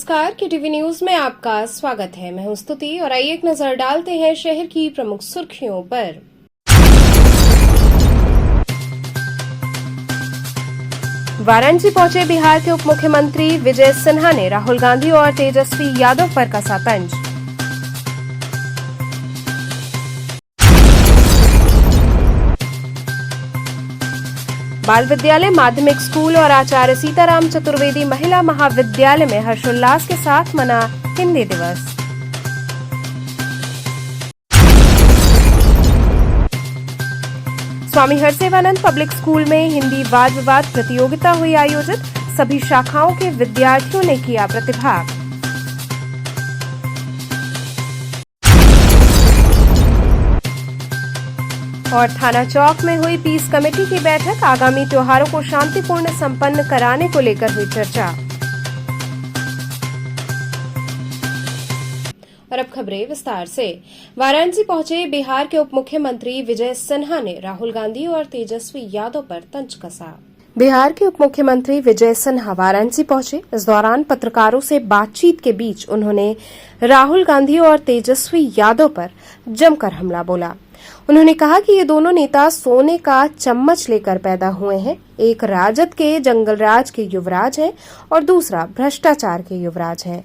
नमस्कार, KTV news में आपका स्वागत है। मैं हूं स्तुति और आइए एक नजर डालते हैं शहर की प्रमुख सुर्खियों पर। वाराणसी पहुंचे बिहार के उप मुख्यमंत्री विजय सिन्हा ने राहुल गांधी और तेजस्वी यादव पर कसा तंज। बाल विद्यालय माध्यमिक स्कूल और आचार्य सीताराम चतुर्वेदी महिला महाविद्यालय में हर्षोल्लास के साथ मना हिंदी दिवस। स्वामी हरसेवानंद पब्लिक स्कूल में हिंदी वाद विवाद प्रतियोगिता हुई आयोजित। सभी शाखाओं के विद्यार्थियों ने किया प्रतिभाग। और थाना चौक में हुई पीस कमेटी की बैठक। आगामी त्योहारों को शांतिपूर्ण संपन्न कराने को लेकर हुई चर्चा। और अब खबरें विस्तार से। वाराणसी पहुंचे बिहार के उप मुख्यमंत्री विजय सिन्हा ने राहुल गांधी और तेजस्वी यादव पर तंज कसा। बिहार के उप मुख्यमंत्री विजय सिन्हा वाराणसी पहुंचे। इस दौरान पत्रकारों से बातचीत के बीच उन्होंने राहुल गांधी और तेजस्वी यादव पर जमकर हमला बोला। उन्होंने कहा कि ये दोनों नेता सोने का चम्मच लेकर पैदा हुए हैं। एक राजद के जंगलराज के युवराज हैं और दूसरा भ्रष्टाचार के युवराज हैं।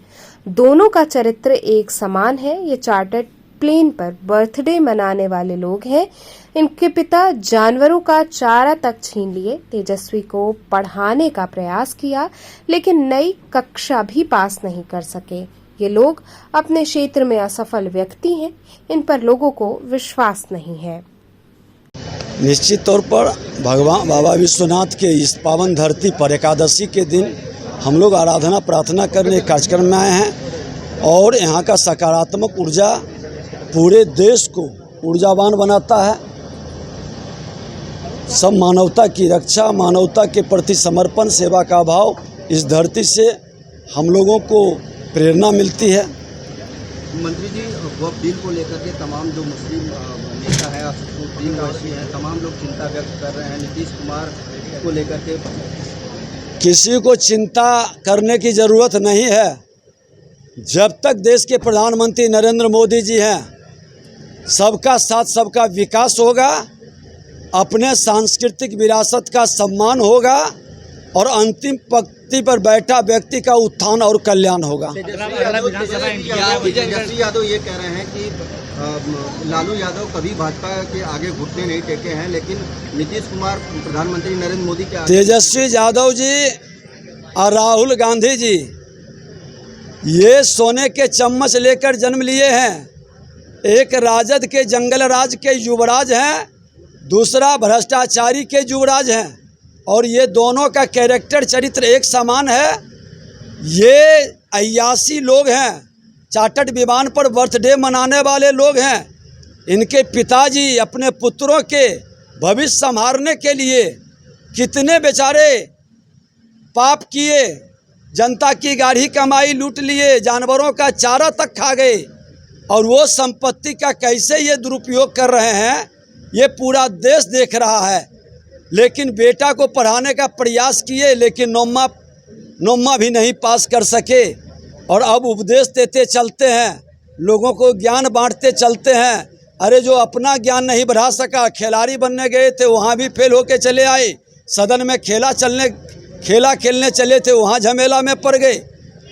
दोनों का चरित्र एक समान है। ये चार्टर्ड प्लेन पर बर्थडे मनाने वाले लोग हैं। इनके पिता जानवरों का चारा तक छीन लिए। तेजस्वी को पढ़ाने का प्रयास किया लेकिन नई कक्षा भी पास नहीं कर सके। ये लोग अपने क्षेत्र में असफल व्यक्ति हैं। इन पर लोगों को विश्वास नहीं है। निश्चित तौर पर भगवान बाबा विश्वनाथ के इस पावन धरती पर एकादशी के दिन हम लोग आराधना प्रार्थना करने कार्यक्रम में आए हैं और यहाँ का सकारात्मक ऊर्जा पूरे देश को ऊर्जावान बनाता है। सब मानवता की रक्षा, मानवता के प्रति समर्पण, सेवा का भाव, इस धरती से हम लोगों को प्रेरणा मिलती है। मंत्री जी, वक्फ बिल को लेकर के तमाम जो मुस्लिम नेता है, असदुद्दीन ओवैसी हैं, तमाम लोग चिंता व्यक्त कर रहे हैं नीतीश कुमार को लेकर के। किसी को चिंता करने की ज़रूरत नहीं है। जब तक देश के प्रधानमंत्री नरेंद्र मोदी जी हैं, सबका साथ सबका विकास होगा, अपने सांस्कृतिक विरासत का सम्मान होगा और अंतिम पंक्ति पर बैठा व्यक्ति का उत्थान और कल्याण होगा। तेजस्वी यादव ये कह रहे हैं कि लालू यादव कभी भाजपा के आगे घुटने नहीं टेके हैं, लेकिन नीतीश कुमार प्रधानमंत्री नरेंद्र मोदी के आगे। तेजस्वी यादव जी और राहुल गांधी जी ये सोने के चम्मच लेकर जन्म लिए हैं। एक राजद के जंगल राज के युवराज हैं, दूसरा भ्रष्टाचारी के युवराज हैं और ये दोनों का कैरेक्टर चरित्र एक समान है। ये अय्यासी लोग हैं, चार्टर्ड विमान पर बर्थडे मनाने वाले लोग हैं। इनके पिताजी अपने पुत्रों के भविष्य संभालने के लिए कितने बेचारे पाप किए, जनता की गाढ़ी कमाई लूट लिए, जानवरों का चारा तक खा गए और वो संपत्ति का कैसे ये दुरुपयोग कर रहे हैं ये पूरा देश देख रहा है। लेकिन बेटा को पढ़ाने का प्रयास किए लेकिन नौमा भी नहीं पास कर सके और अब उपदेश देते चलते हैं, लोगों को ज्ञान बांटते चलते हैं। अरे जो अपना ज्ञान नहीं बढ़ा सका, खिलाड़ी बनने गए थे वहाँ भी फेल होके चले आए, सदन में खेला खेलने चले थे वहाँ झमेला में पड़ गए।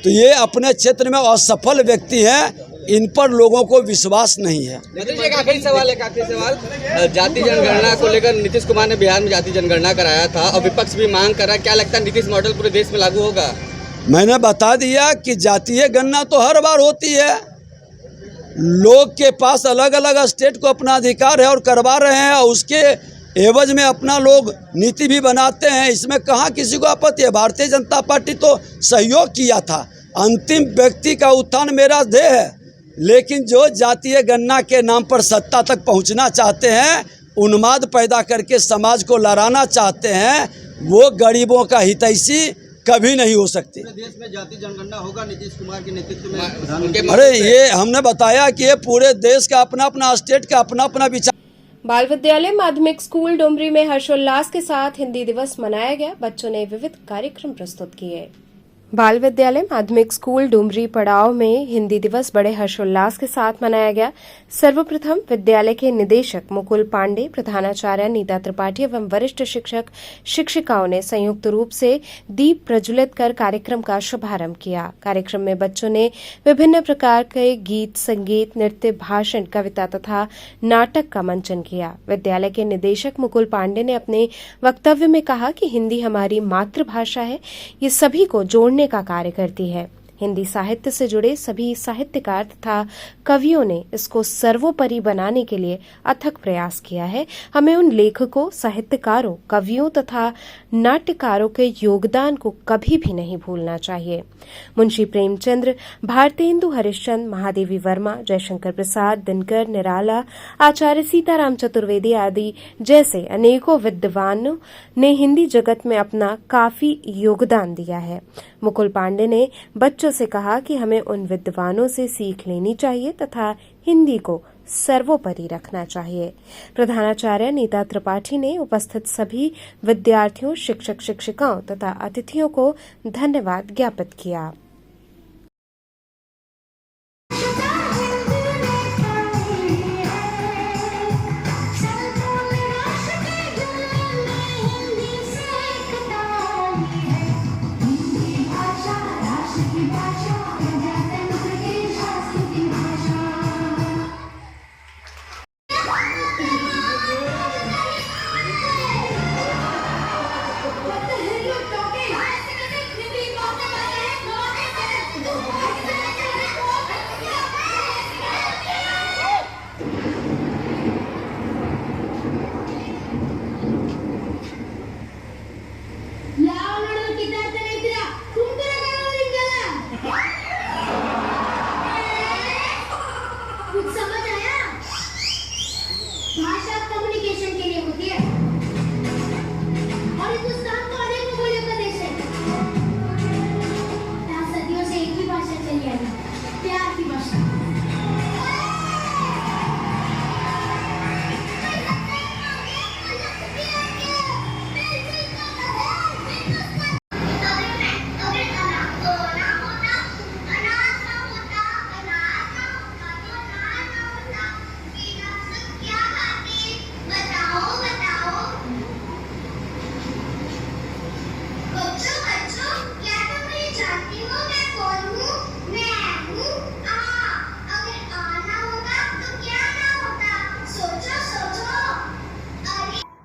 तो ये अपने क्षेत्र में असफल व्यक्ति हैं, इन पर लोगों को विश्वास नहीं है। एक आखिरी सवाल जाति जनगणना को लेकर नीतीश कुमार ने बिहार में जाति जनगणना कराया था और विपक्ष भी मांग कर रहा है, क्या लगता है नीतीश मॉडल पूरे देश में लागू होगा? मैंने बता दिया कि जातीय गणना तो हर बार होती है। लोग के पास अलग अलग स्टेट को अपना अधिकार है और करवा रहे हैं और उसके एवज में अपना लोग नीति भी बनाते हैं। इसमें कहाँ किसी को आपत्ति है। भारतीय जनता पार्टी तो सहयोग किया था। अंतिम व्यक्ति का उत्थान मेरा ध्येय है, लेकिन जो जातीय गणना के नाम पर सत्ता तक पहुंचना चाहते हैं, उन्माद पैदा करके समाज को लड़ाना चाहते हैं, वो गरीबों का हितैषी कभी नहीं हो सकती। देश में जाति जनगणना होगा नीतीश कुमार के नेतृत्व में। अरे ये हमने बताया कि ये पूरे देश का अपना अपना स्टेट का अपना अपना विचार। बाल विद्यालय माध्यमिक स्कूल डुमरी में हर्षोल्लास के साथ हिंदी दिवस मनाया गया। बच्चों ने विविध कार्यक्रम प्रस्तुत किए। बाल विद्यालय माध्यमिक स्कूल डुमरी पड़ाव में हिंदी दिवस बड़े हर्षोल्लास के साथ मनाया गया। सर्वप्रथम विद्यालय के निदेशक मुकुल पांडे, प्रधानाचार्य नीता त्रिपाठी एवं वरिष्ठ शिक्षक शिक्षिकाओं ने संयुक्त रूप से दीप प्रज्वलित कर कार्यक्रम का शुभारंभ किया। कार्यक्रम में बच्चों ने विभिन्न प्रकार के गीत, संगीत, नृत्य, भाषण, कविता तथा नाटक का मंचन किया। विद्यालय के निदेशक मुकुल पांडे ने अपने वक्तव्य में कहा कि हिंदी हमारी मातृभाषा है, ये सभी को जोड़ने का कार्य करती है। हिंदी साहित्य से जुड़े सभी साहित्यकार तथा कवियों ने इसको सर्वोपरि बनाने के लिए अथक प्रयास किया है। हमें उन लेखकों, साहित्यकारों, कवियों तथा नाट्यकारों के योगदान को कभी भी नहीं भूलना चाहिए। मुंशी प्रेमचंद्र, भारतेंदु हरिश्चंद्र, महादेवी वर्मा, जयशंकर प्रसाद, दिनकर निराला, आचार्य सीताराम चतुर्वेदी आदि जैसे अनेकों विद्वानों ने हिंदी जगत में अपना काफी योगदान दिया है। मुकुल पांडे ने बच्चों से कहा कि हमें उन विद्वानों से सीख लेनी चाहिए तथा हिंदी को सर्वोपरि रखना चाहिए। प्रधानाचार्य नीता त्रिपाठी ने उपस्थित सभी विद्यार्थियों, शिक्षक शिक्षिकाओं तथा अतिथियों को धन्यवाद ज्ञापित किया। भाषा कम्युनिकेशन के लिए होती है और हिंदुस्तान तो अनेक बोलियों का देश है। यहाँ सदियों से एक ही भाषा चली आई, प्यार की भाषा।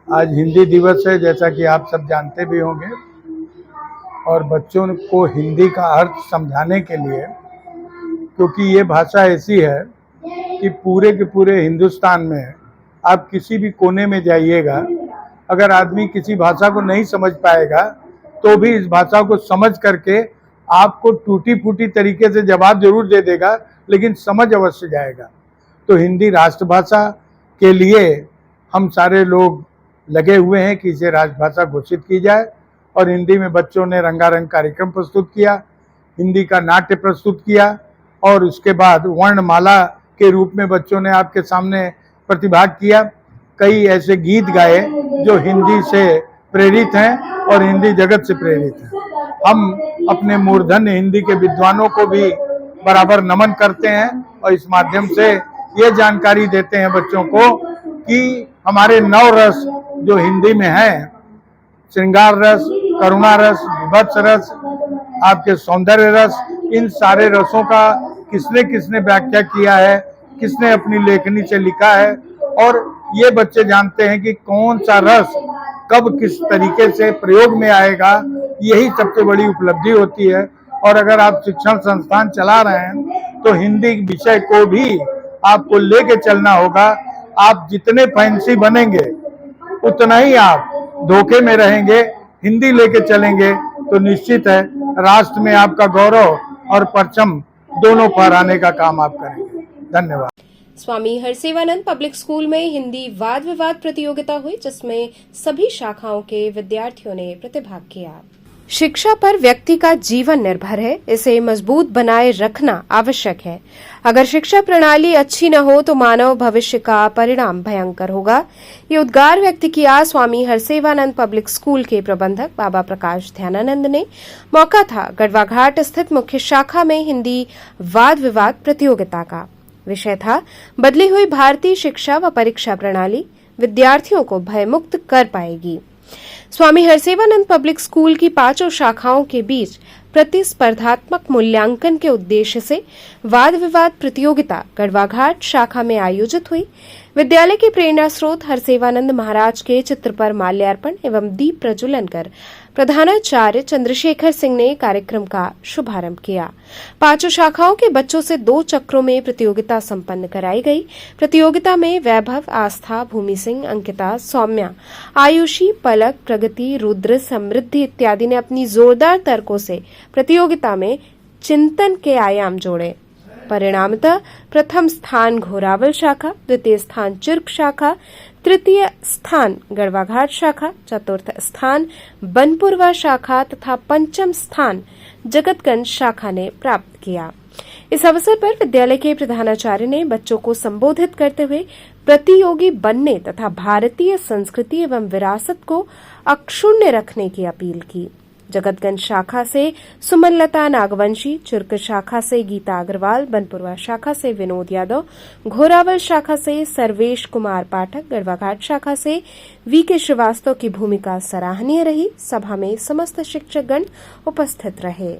आज हिंदी दिवस है, जैसा कि आप सब जानते भी होंगे, और बच्चों को हिंदी का अर्थ समझाने के लिए, क्योंकि ये भाषा ऐसी है कि पूरे के पूरे हिंदुस्तान में आप किसी भी कोने में जाइएगा, अगर आदमी किसी भाषा को नहीं समझ पाएगा तो भी इस भाषा को समझ करके आपको टूटी फूटी तरीके से जवाब जरूर दे देगा, लेकिन समझ अवश्य जाएगा। तो हिंदी राष्ट्रभाषा के लिए हम सारे लोग लगे हुए हैं कि इसे राष्ट्रभाषा घोषित की जाए, और हिंदी में बच्चों ने रंगारंग कार्यक्रम प्रस्तुत किया, हिंदी का नाट्य प्रस्तुत किया, और उसके बाद वर्णमाला के रूप में बच्चों ने आपके सामने प्रतिभाग किया। कई ऐसे गीत गाए जो हिंदी से प्रेरित हैं और हिंदी जगत से प्रेरित हैं। हम अपने मूर्धन्य हिंदी के विद्वानों को भी बराबर नमन करते हैं और इस माध्यम से ये जानकारी देते हैं बच्चों को कि हमारे 9 रस जो हिंदी में है, श्रृंगार रस, करुणा रस, विभत्स रस, आपके सौंदर्य रस, इन सारे रसों का किसने किसने व्याख्या किया है, किसने अपनी लेखनी से लिखा है, और ये बच्चे जानते हैं कि कौन सा रस कब किस तरीके से प्रयोग में आएगा। यही सबसे बड़ी उपलब्धि होती है। और अगर आप शिक्षण संस्थान चला रहे हैं तो हिंदी विषय को भी आपको लेके चलना होगा। आप जितने फैंसी बनेंगे उतना ही आप धोखे में रहेंगे। हिंदी लेके चलेंगे तो निश्चित है राष्ट्र में आपका गौरव और परचम दोनों फहराने का काम आप करेंगे। धन्यवाद। स्वामी हरसेवानंद पब्लिक स्कूल में हिंदी वाद विवाद प्रतियोगिता हुई, जिसमें सभी शाखाओं के विद्यार्थियों ने प्रतिभाग किया। शिक्षा पर व्यक्ति का जीवन निर्भर है, इसे मजबूत बनाए रखना आवश्यक है। अगर शिक्षा प्रणाली अच्छी न हो तो मानव भविष्य का परिणाम भयंकर होगा। ये उद्गार व्यक्त किया स्वामी हरसेवानंद पब्लिक स्कूल के प्रबंधक बाबा प्रकाश ध्यानानंद ने। मौका था गढ़वाघाट स्थित मुख्य शाखा में हिंदी वाद विवाद प्रतियोगिता का। विषय था बदली हुई भारतीय शिक्षा व परीक्षा प्रणाली विद्यार्थियों को भयमुक्त कर पाएगी। स्वामी हरसेवानंद पब्लिक स्कूल की 5 शाखाओं के बीच प्रतिस्पर्धात्मक मूल्यांकन के उद्देश्य से वाद विवाद प्रतियोगिता गढ़वाघाट शाखा में आयोजित हुई। विद्यालय के प्रेरणा स्रोत हरसेवानंद महाराज के चित्र पर माल्यार्पण एवं दीप प्रज्वलन कर प्रधानाचार्य चंद्रशेखर सिंह ने कार्यक्रम का शुभारंभ किया। 5 शाखाओं के बच्चों से 2 चक्रों में प्रतियोगिता संपन्न कराई गई। प्रतियोगिता में वैभव, आस्था, भूमि सिंह, अंकिता, सौम्या, आयुषी, पलक, प्रगति, रुद्र, समृद्धि इत्यादि ने अपनी जोरदार तर्कों से प्रतियोगिता में चिंतन के आयाम जोड़े। परिणामतः प्रथम स्थान घोरावल शाखा, द्वितीय स्थान चिर्क शाखा, तृतीय स्थान गढ़वाघाट शाखा, चतुर्थ स्थान बनपुरवा शाखा तथा पंचम स्थान जगतगंज शाखा ने प्राप्त किया। इस अवसर पर विद्यालय के प्रधानाचार्य ने बच्चों को संबोधित करते हुए प्रतियोगी बनने तथा भारतीय संस्कृति एवं विरासत को अक्षुण्ण रखने की अपील की। जगतगंज शाखा से सुमनलता नागवंशी, चिर्क शाखा से गीता अग्रवाल, बनपुरवा शाखा से विनोद यादव, घोरावल शाखा से सर्वेश कुमार पाठक, गढ़वाघाट शाखा से वी.के. श्रीवास्तव की भूमिका सराहनीय रही। सभा में समस्त शिक्षकगण उपस्थित रहे।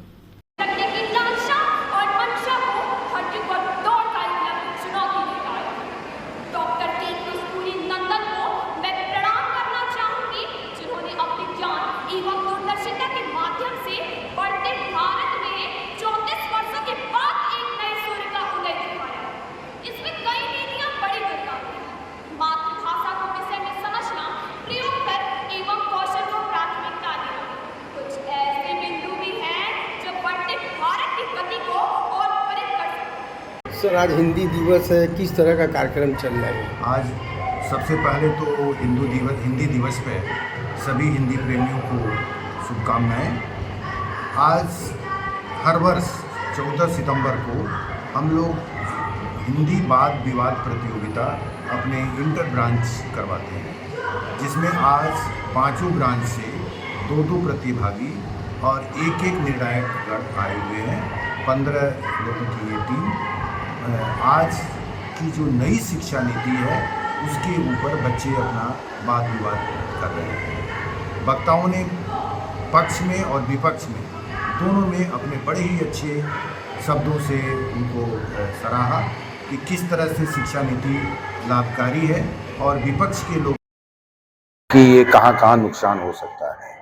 सर, आज हिंदी दिवस है, किस तरह का कार्यक्रम चल रहा है? आज सबसे पहले तो हिंदी दिवस पे सभी हिंदी प्रेमियों को शुभकामनाएं। आज हर वर्ष 14 सितंबर को हम लोग हिंदी वाद विवाद प्रतियोगिता अपने इंटर ब्रांच करवाते हैं, जिसमें आज 5 ब्रांच से 2 प्रतिभागी और एक निर्णायक आए हुए हैं। 15 लोगों की ये टीम आज की जो नई शिक्षा नीति है उसके ऊपर बच्चे अपना वाद विवाद कर रहे हैं। वक्ताओं ने पक्ष में और विपक्ष में दोनों में अपने बड़े ही अच्छे शब्दों से उनको सराहा कि किस तरह से शिक्षा नीति लाभकारी है और विपक्ष के लोग कि ये कहाँ नुकसान हो सकता है।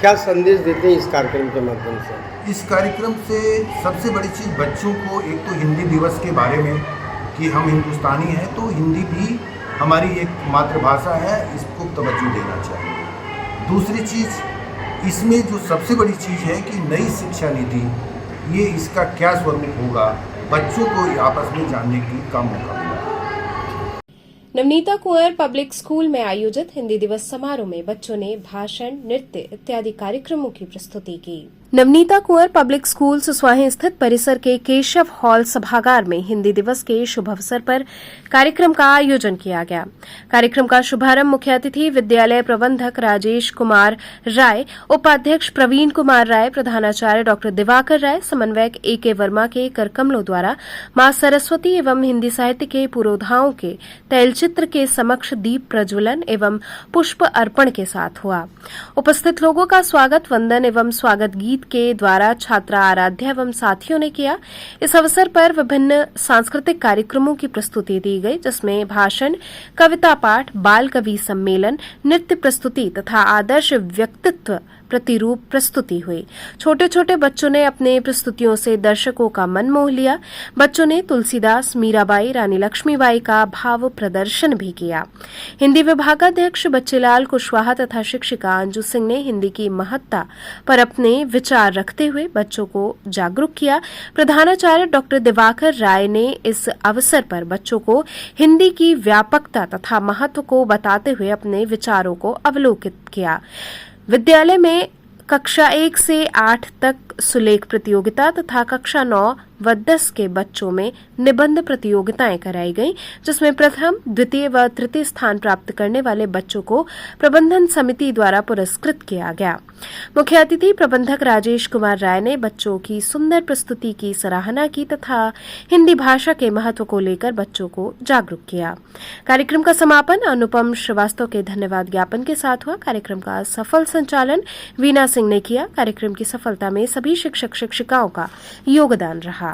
क्या संदेश देते हैं इस कार्यक्रम के माध्यम से? इस कार्यक्रम से सबसे बड़ी चीज़ बच्चों को एक तो हिंदी दिवस के बारे में कि हम हिंदुस्तानी हैं तो हिंदी भी हमारी एक मातृभाषा है, इसको तवज्जो देना चाहिए। दूसरी चीज़ इसमें जो सबसे बड़ी चीज़ है कि नई शिक्षा नीति ये इसका क्या स्वरूप होगा, बच्चों को आपस में जानने का मौका मिला। नवनीता कुंवर पब्लिक स्कूल में आयोजित हिंदी दिवस समारोह में बच्चों ने भाषण, नृत्य इत्यादि कार्यक्रमों की प्रस्तुति की। नवनीता कुंवर पब्लिक स्कूल सुसवाही स्थित परिसर के केशव हॉल सभागार में हिंदी दिवस के शुभ अवसर पर कार्यक्रम का आयोजन किया गया। कार्यक्रम का शुभारंभ मुख्य अतिथि विद्यालय प्रबंधक राजेश कुमार राय, उपाध्यक्ष प्रवीण कुमार राय, प्रधानाचार्य डॉक्टर दिवाकर राय, समन्वयक ए.के. वर्मा के करकमलों द्वारा मां सरस्वती एवं हिंदी साहित्य के पुरोधाओं के तैलचित्र के समक्ष दीप प्रज्वलन एवं पुष्प अर्पण के साथ हुआ। उपस्थित लोगों का स्वागत वंदन एवं स्वागत गीत के द्वारा छात्रा आराध्या एवं साथियों ने किया। इस अवसर पर विभिन्न सांस्कृतिक कार्यक्रमों की प्रस्तुति दी गई, जिसमें भाषण, कविता पाठ, बाल कवि सम्मेलन, नृत्य प्रस्तुति तथा आदर्श व्यक्तित्व प्रतिरूप प्रस्तुति हुई। छोटे छोटे बच्चों ने अपने प्रस्तुतियों से दर्शकों का मन मोह लिया। बच्चों ने तुलसीदास, मीराबाई, रानी लक्ष्मीबाई का भाव प्रदर्शन भी किया। हिंदी विभागाध्यक्ष बच्चेलाल कुशवाहा तथा शिक्षिका अंजू सिंह ने हिंदी की महत्ता पर अपने विचार रखते हुए बच्चों को जागरूक किया। प्रधानाचार्य डॉक्टर दिवाकर राय ने इस अवसर पर बच्चों को हिंदी की व्यापकता तथा महत्व को बताते हुए अपने विचारों को अवलोकित किया। विद्यालय में कक्षा 1 से 8 तक सुलेख प्रतियोगिता तथा कक्षा 9 व 10 के बच्चों में निबंध प्रतियोगिताएं कराई गईं, जिसमें प्रथम, द्वितीय व तृतीय स्थान प्राप्त करने वाले बच्चों को प्रबंधन समिति द्वारा पुरस्कृत किया गया। मुख्य अतिथि प्रबंधक राजेश कुमार राय ने बच्चों की सुंदर प्रस्तुति की सराहना की तथा हिंदी भाषा के महत्व को लेकर बच्चों को जागरूक किया। कार्यक्रम का समापन अनुपम श्रीवास्तव के धन्यवाद ज्ञापन के साथ हुआ। कार्यक्रम का सफल संचालन वीना सिंह ने किया। कार्यक्रम की सफलता में सभी शिक्षक शिक्षिकाओं का योगदान रहा।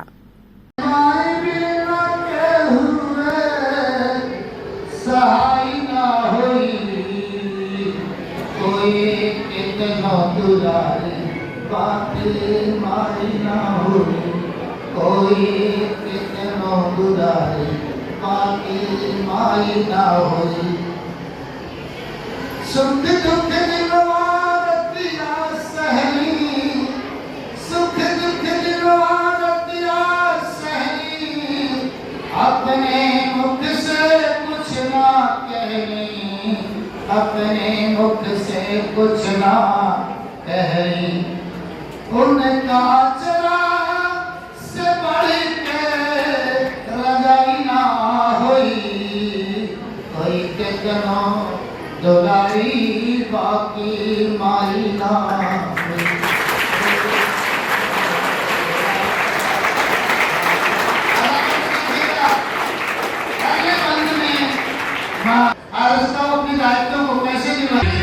सुख दुख दिलवारतिया सहली, सुख दुख दिलवारतिया सहली, अपने मुख से कुछ ना कहली, अपने मुख से कुछ ना कहली। उनका चला से बढ़ के रजाई ना होई, कोई कितनो दुलारी बाकी माई ना हुई। अगले बंद में आरस्ता अपनी दायित्वों को कैसे निभाए।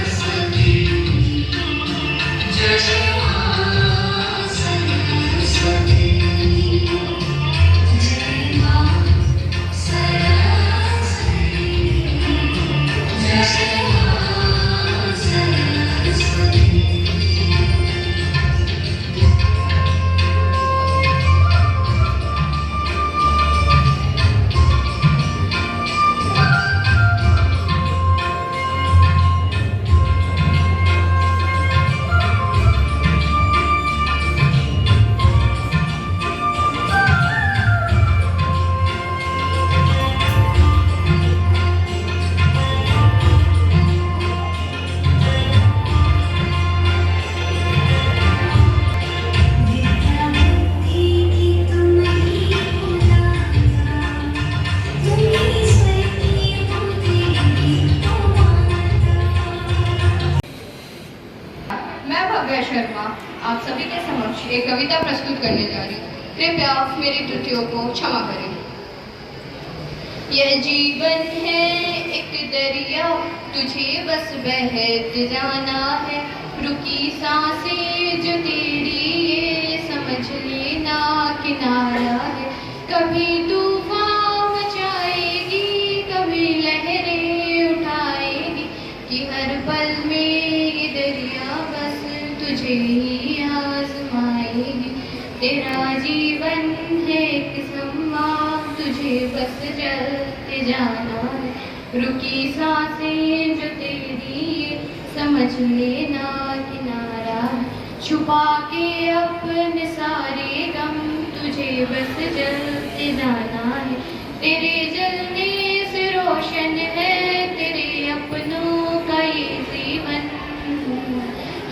शर्मा आप सभी के समक्ष एक कविता प्रस्तुत करने जा रही हूँ। कृपया मेरी त्रुटियों को क्षमा करें। यह जीवन है एक दरिया, तुझे बस बहते जाना है। रुकी सांसें जो तेरी ये समझ लेना किनारा है। कभी तूफान मचाएगी, कभी लहरें उठाएगी, कि हर पल में ये दरिया बस तुझे ही आजमाएगी। तेरा जीवन है एक सम्मा, तुझे बस चलते जाना है। रुकी सांसें जो तेरी समझ लेना किनारा है। छुपा के अपने सारे गम तुझे बस जलते जाना है। तेरे जलने से रोशन है तेरे अपनों का ये जीवन,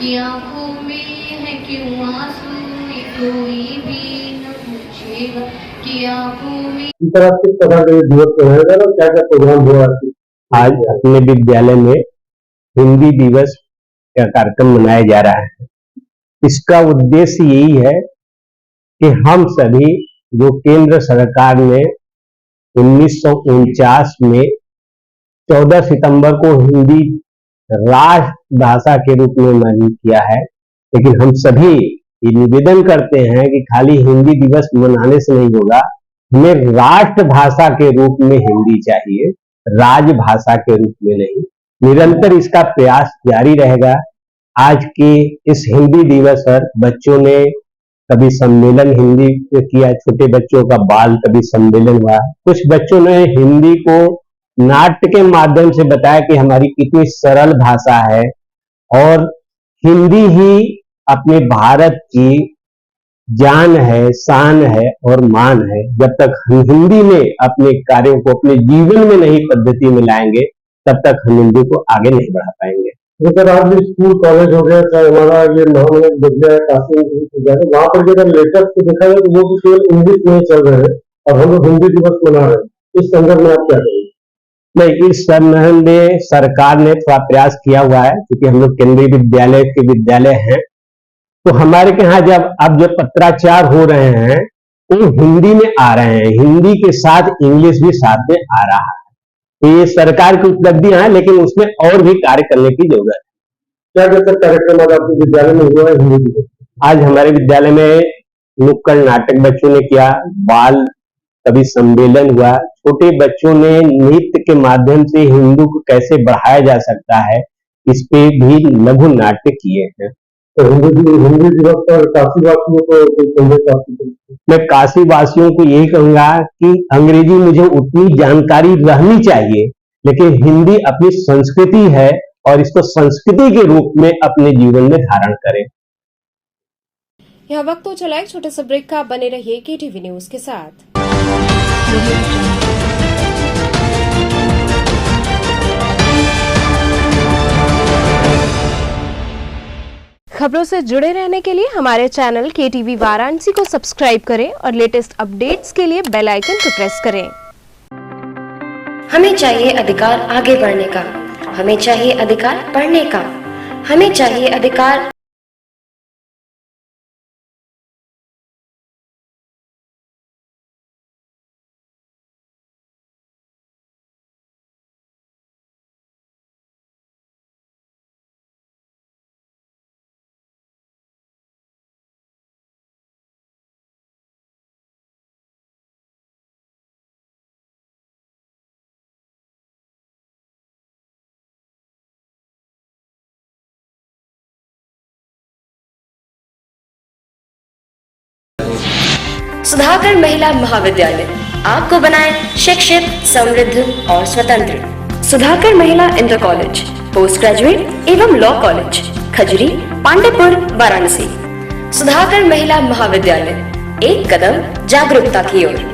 कि आंखों में है क्यों आंसू ये कोई भी न पूछेगा, कि आंखों में। इस तरह किस प्रकार का दिवस मनाया और क्या क्या प्रोग्राम हुआ? आज अपने विद्यालय में हिंदी दिवस का कार्यक्रम मनाया जा रहा है। इसका उद्देश्य यही है कि हम सभी जो केंद्र सरकार ने 1949 में 14 सितंबर को हिंदी राष्ट्रभाषा के रूप में मान्य किया है, लेकिन हम सभी ये निवेदन करते हैं कि खाली हिंदी दिवस मनाने से नहीं होगा, हमें राष्ट्रभाषा के रूप में हिंदी चाहिए, राजभाषा के रूप में नहीं। निरंतर इसका प्रयास जारी रहेगा। आज के इस हिंदी दिवस पर बच्चों ने कभी सम्मेलन हिंदी किया, छोटे बच्चों का बाल कभी सम्मेलन हुआ। कुछ बच्चों ने हिंदी को नाट्य के माध्यम से बताया कि हमारी कितनी सरल भाषा है और हिंदी ही अपने भारत की जान है, शान है और मान है। जब तक हम हिंदी में अपने कार्यों को अपने जीवन में नई पद्धति में लाएंगे, तब तक हम हिंदी को आगे नहीं बढ़ा पाएंगे। जैसे आज भी स्कूल कॉलेज हो गया, चाहे हमारा ये महानगर विद्या काशी विद्यालय, वहाँ पर भी अगर लेटेस्ट को देखा जाए तो वो भी केवल इंग्लिश में ही चल रहे हैं और हम लोग हिंदी दिवस मना रहे हैं। इस संदर्भ में आप क्या कहेंगे? नहीं, इस संबंध में सरकार ने थोड़ा प्रयास किया हुआ है, क्योंकि हम लोग केंद्रीय विद्यालय के विद्यालय हैं, तो हमारे के यहाँ अब जो पत्राचार हो रहे हैं वो हिंदी में आ रहे हैं, हिंदी के साथ इंग्लिश भी साथ में आ रहा है। तो ये सरकार की उपलब्धियां हैं, लेकिन उसमें और भी कार्य करने की जरूरत है। क्या क्या कार्यक्रम आज आपके विद्यालय में हुआ है हिंदी दिवस? आज हमारे विद्यालय में नुक्कड़ नाटक बच्चों ने किया, बाल कवि सम्मेलन हुआ, छोटे बच्चों ने नृत्य के माध्यम से हिंदू को कैसे बढ़ाया जा सकता है इस पे भी लघु नाट्य किए हैं। तो हिंदी दिवस पर काशीवासियों को कोई संदेश आपकी? मैं काशीवासियों को यही कहूंगा कि अंग्रेजी मुझे उतनी जानकारी रहनी चाहिए, लेकिन हिंदी अपनी संस्कृति है और इसको संस्कृति के रूप में अपने जीवन में धारण करें। यह वक्त तो चला एक छोटे से ब्रेक का, बने रहिए केटीवी न्यूज के साथ। खबरों से जुड़े रहने के लिए हमारे चैनल केटीवी वाराणसी को सब्सक्राइब करें और लेटेस्ट अपडेट्स के लिए बेल आइकन को प्रेस करें। हमें चाहिए अधिकार आगे बढ़ने का, हमें चाहिए अधिकार पढ़ने का, हमें चाहिए अधिकार सुधाकर महिला महाविद्यालय आपको बनाए शिक्षित, समृद्ध और स्वतंत्र। सुधाकर महिला इंटर कॉलेज, पोस्ट ग्रेजुएट एवं लॉ कॉलेज, खजरी, पांडेपुर, वाराणसी। सुधाकर महिला महाविद्यालय, एक कदम जागरूकता की ओर।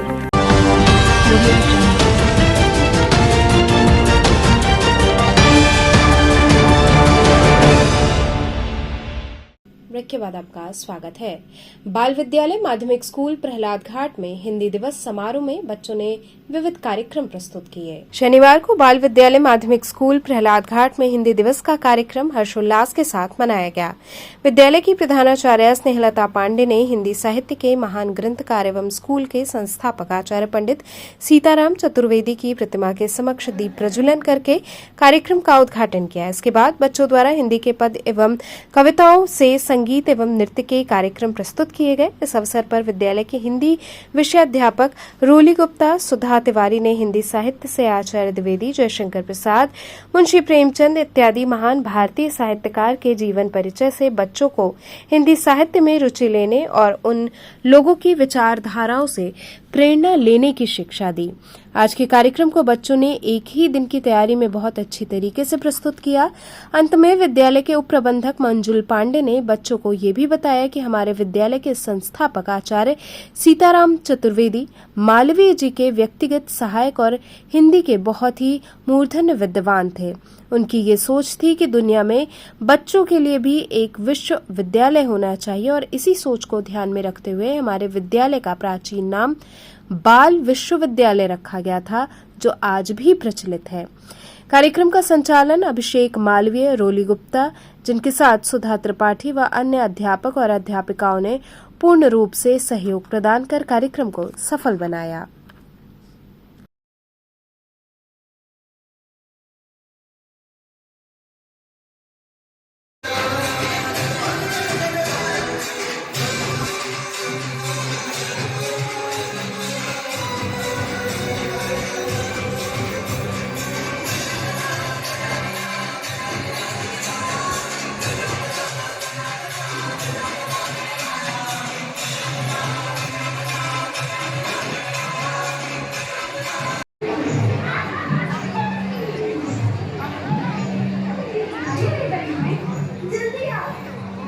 ब्रेक के बाद आपका स्वागत है। बाल विद्यालय माध्यमिक स्कूल प्रहलाद घाट में हिंदी दिवस समारोह में बच्चों ने विविध कार्यक्रम प्रस्तुत किए। शनिवार को बाल विद्यालय माध्यमिक स्कूल प्रहलाद घाट में हिंदी दिवस का कार्यक्रम हर्षोल्लास के साथ मनाया गया। विद्यालय की प्रधानाचार्य स्नेहलता पांडे ने हिंदी साहित्य के महान ग्रंथकार एवं स्कूल के संस्थापक आचार्य पंडित सीताराम चतुर्वेदी की प्रतिमा के समक्ष दीप प्रज्वलन करके कार्यक्रम का उद्घाटन किया। इसके बाद बच्चों द्वारा हिंदी के पद एवं कविताओं से संगीत एवं नृत्य के कार्यक्रम प्रस्तुत किए गए। इस अवसर पर विद्यालय के हिंदी विषयाध्यापक रोली गुप्ता, सुधा तिवारी ने हिंदी साहित्य से आचार्य द्विवेदी, जयशंकर प्रसाद, मुंशी प्रेमचंद इत्यादि महान भारतीय साहित्यकार के जीवन परिचय से बच्चों को हिंदी साहित्य में रुचि लेने और उन लोगों की विचारधाराओं से प्रेरणा लेने की शिक्षा दी। आज के कार्यक्रम को बच्चों ने एक ही दिन की तैयारी में बहुत अच्छी तरीके से प्रस्तुत किया। अंत में विद्यालय के उप प्रबंधक मंजुल पांडे ने बच्चों को ये भी बताया कि हमारे विद्यालय के संस्थापक आचार्य सीताराम चतुर्वेदी मालवीय जी के व्यक्तिगत सहायक और हिंदी के बहुत ही मूर्धन्य विद्वान थे। उनकी ये सोच थी कि दुनिया में बच्चों के लिए भी एक विश्वविद्यालय होना चाहिए और इसी सोच को ध्यान में रखते हुए हमारे विद्यालय का प्राचीन नाम बाल विश्वविद्यालय रखा गया था, जो आज भी प्रचलित है। कार्यक्रम का संचालन अभिषेक मालवीय, रोली गुप्ता, जिनके साथ सुधा त्रिपाठी व अन्य अध्यापक और अध्यापिकाओं ने पूर्ण रूप से सहयोग प्रदान कर कार्यक्रम को सफल बनाया।